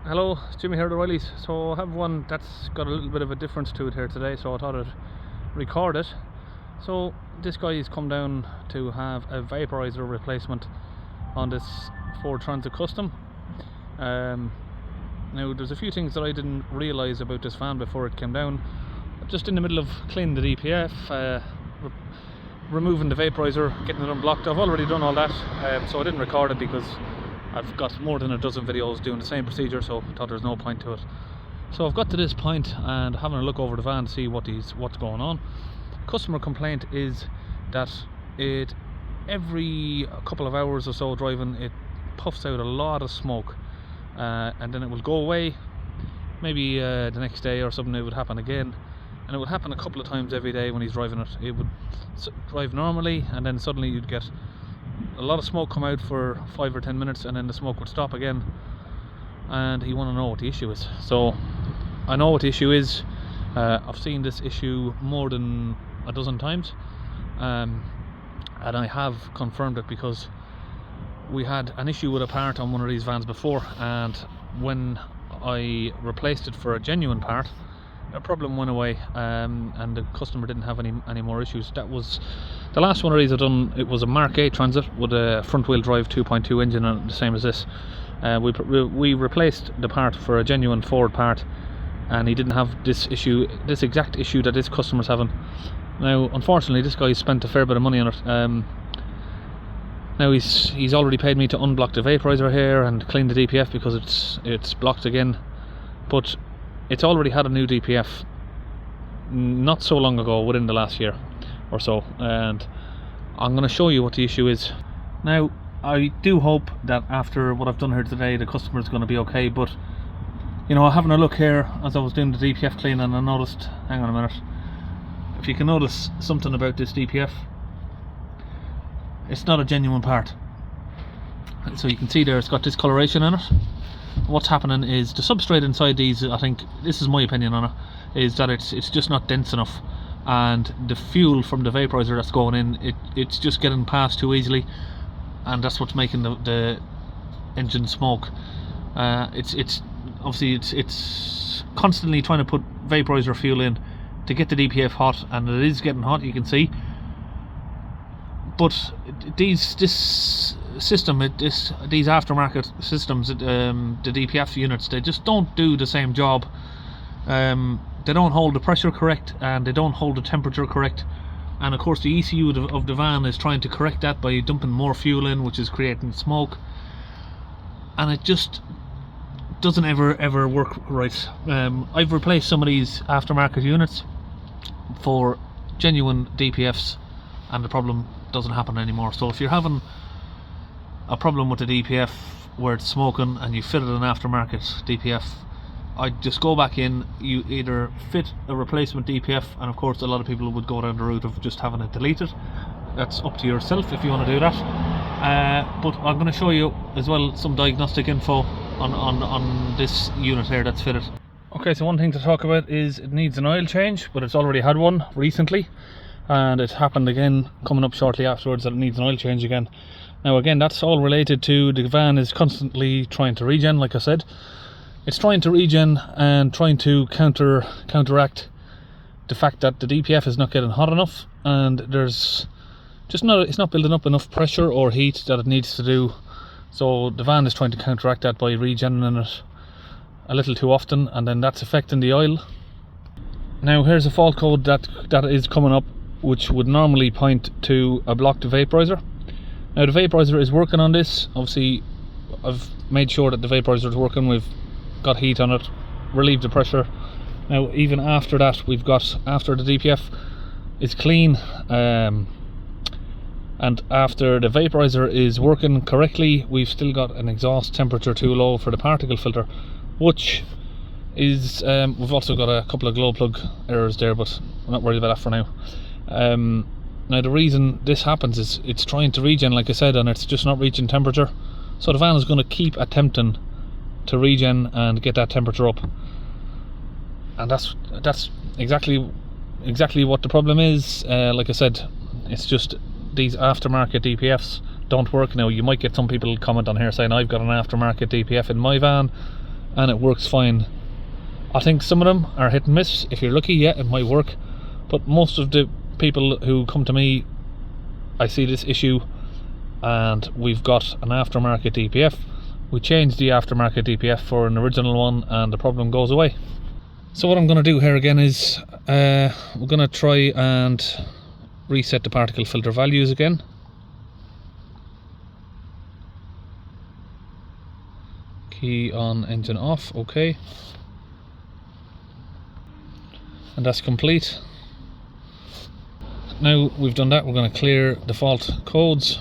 Hello, it's Jimmy here at O'Reilly's. So I have one that's got a little bit of a difference to it here today, so I thought I'd record it. So this guy has come down to have a vaporizer replacement on this Ford Transit Custom. Now there's a few things that I didn't realise about this van before it came down. Just in the middle of cleaning the DPF, removing the vaporizer, getting it unblocked. I've already done all that, so I didn't record it because I've got more than a dozen videos doing the same procedure, so I thought there's no point to it. So I've got to this point and having a look over the van to see what's going on. Customer complaint is that every couple of hours or so driving, it puffs out a lot of smoke, and then it will go away. Maybe the next day or something it would happen again, and it would happen a couple of times every day when he's driving it. It would drive normally, and then suddenly you'd get a lot of smoke come out for 5 or 10 minutes, and then the smoke would stop again, and he want to know what the issue is. So I know what the issue is. I've seen this issue more than a dozen times, and I have confirmed it because we had an issue with a part on one of these vans before, and when I replaced it for a genuine part, a problem went away, and the customer didn't have any more issues. That was the last one of these I've done. It was a Mark 8 Transit with a front wheel drive 2.2 engine on it, the same as this. We replaced the part for a genuine Ford part, and he didn't have this exact issue that this customer's having. Now unfortunately this guy spent a fair bit of money on it. Now he's already paid me to unblock the vaporizer here and clean the DPF because it's blocked again, but it's already had a new DPF not so long ago, within the last year or so, and I'm going to show you what the issue is. Now I do hope that after what I've done here today the customer is going to be okay, but you know, having a look here as I was doing the DPF clean, and I noticed, hang on a minute, if you can notice something about this DPF, it's not a genuine part. So you can see there it's got discoloration in it. What's happening is the substrate inside these, I think, this is my opinion on it, is that it's just not dense enough, and the fuel from the vaporizer that's going in, it's just getting past too easily, and that's what's making the engine smoke. It's obviously it's constantly trying to put vaporizer fuel in to get the DPF hot, and it is getting hot, you can see. But this system, these aftermarket systems, the DPF units, they just don't do the same job. They don't hold the pressure correct, and they don't hold the temperature correct, and of course the ECU of the van is trying to correct that by dumping more fuel in, which is creating smoke, and it just doesn't ever work right. I've replaced some of these aftermarket units for genuine DPFs, and the problem doesn't happen anymore. So if you're having a problem with the DPF where it's smoking and you fitted an aftermarket DPF, I'd just go back in, you either fit a replacement DPF, and of course a lot of people would go down the route of just having it deleted. That's up to yourself if you want to do that, but I'm going to show you as well some diagnostic info on this unit here that's fitted. Okay, so one thing to talk about is it needs an oil change, but it's already had one recently, and it happened again coming up shortly afterwards that it needs an oil change again. Now again, that's all related to the van is constantly trying to regen. Like I said, it's trying to regen and trying to counteract the fact that the DPF is not getting hot enough, and it's not building up enough pressure or heat that it needs to do. So the van is trying to counteract that by regenerating it a little too often, and then that's affecting the oil. Now here's a fault code that is coming up, which would normally point to a blocked vaporizer. Now the vaporizer is working on this. Obviously I've made sure that the vaporizer is working. We've got heat on it, relieved the pressure. Now even after that, after the DPF is clean, and after the vaporizer is working correctly, we've still got an exhaust temperature too low for the particle filter, which is we've also got a couple of glow plug errors there, but I'm not worried about that for now. Now the reason this happens is it's trying to regen, like I said, and it's just not reaching temperature. So the van is going to keep attempting to regen and get that temperature up, and that's exactly what the problem is. Like I said, it's just these aftermarket DPFs don't work. Now you might get some people comment on here saying I've got an aftermarket DPF in my van, and it works fine. I think some of them are hit and miss. If you're lucky, yeah, it might work, but most of the people who come to me, I see this issue and we've got an aftermarket DPF. We change the aftermarket DPF for an original one and the problem goes away. So what I'm going to do here again is we're going to try and reset the particle filter values again. Key on, engine off, okay. And that's complete. Now we've done that, we're going to clear default codes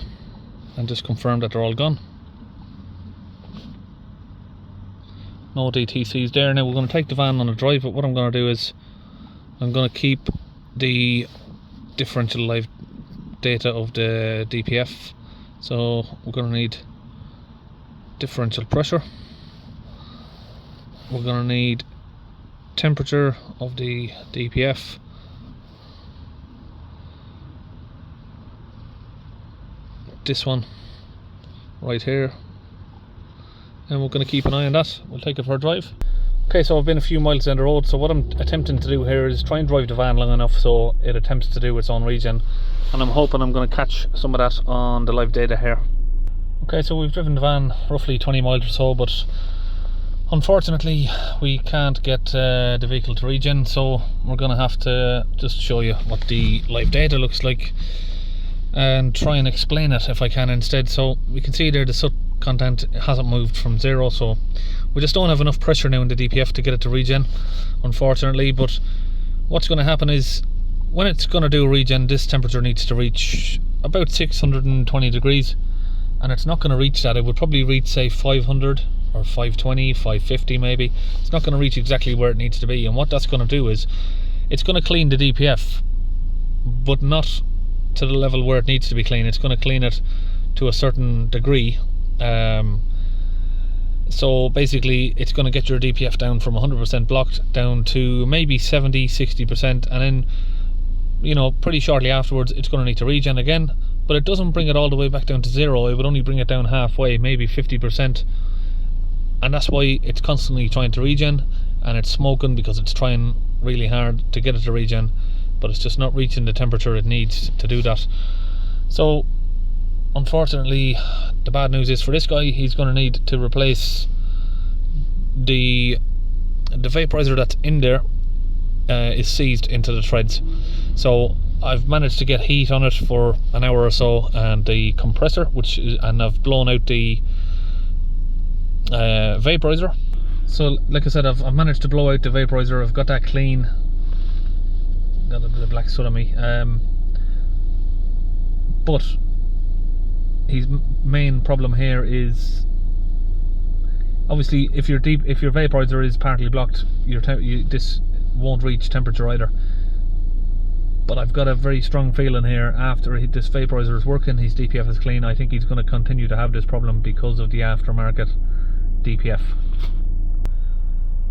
and just confirm that they're all gone. No DTCs there. Now we're going to take the van on a drive, but what I'm going to do is I'm going to keep the differential live data of the DPF. So we're going to need differential pressure, we're going to need temperature of the DPF, this one right here, and we're going to keep an eye on that. We'll take it for a drive. Okay, so I've been a few miles down the road, so what I'm attempting to do here is try and drive the van long enough so it attempts to do its own regen, and I'm hoping I'm going to catch some of that on the live data here. Okay, so we've driven the van roughly 20 miles or so, but unfortunately we can't get the vehicle to regen, so we're going to have to just show you what the live data looks like and try and explain it if I can instead. So we can see there the soot content hasn't moved from 0, so we just don't have enough pressure now in the DPF to get it to regen, unfortunately. But what's going to happen is when it's going to do a regen, this temperature needs to reach about 620 degrees, and it's not going to reach that. It would probably reach say 500 or 520, 550 maybe. It's not going to reach exactly where it needs to be, and what that's going to do is it's going to clean the DPF, but not to the level where it needs to be clean. It's going to clean it to a certain degree. So basically it's going to get your DPF down from 100% blocked down to maybe 70-60%, and then, you know, pretty shortly afterwards it's going to need to regen again, but it doesn't bring it all the way back down to 0. It would only bring it down halfway, maybe 50%, and that's why it's constantly trying to regen, and it's smoking because it's trying really hard to get it to regen, but it's just not reaching the temperature it needs to do that. So unfortunately the bad news is for this guy, he's going to need to replace the vaporizer that's in there. Is seized into the threads, so I've managed to get heat on it for an hour or so, and the compressor, and I've blown out the vaporizer. So like I said, I've managed to blow out the vaporizer. I've got that clean. Got a bit of black soot on me, but his main problem here is obviously if your vaporizer is partly blocked, this won't reach temperature either. But I've got a very strong feeling here, after this vaporizer is working, his DPF is clean, I think he's going to continue to have this problem because of the aftermarket DPF.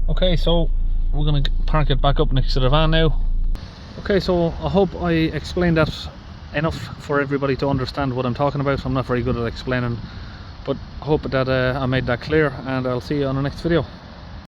Okay, so we're going to park it back up next to the van now. Okay, so I hope I explained that enough for everybody to understand what I'm talking about. I'm not very good at explaining, but I hope that I made that clear, and I'll see you on the next video.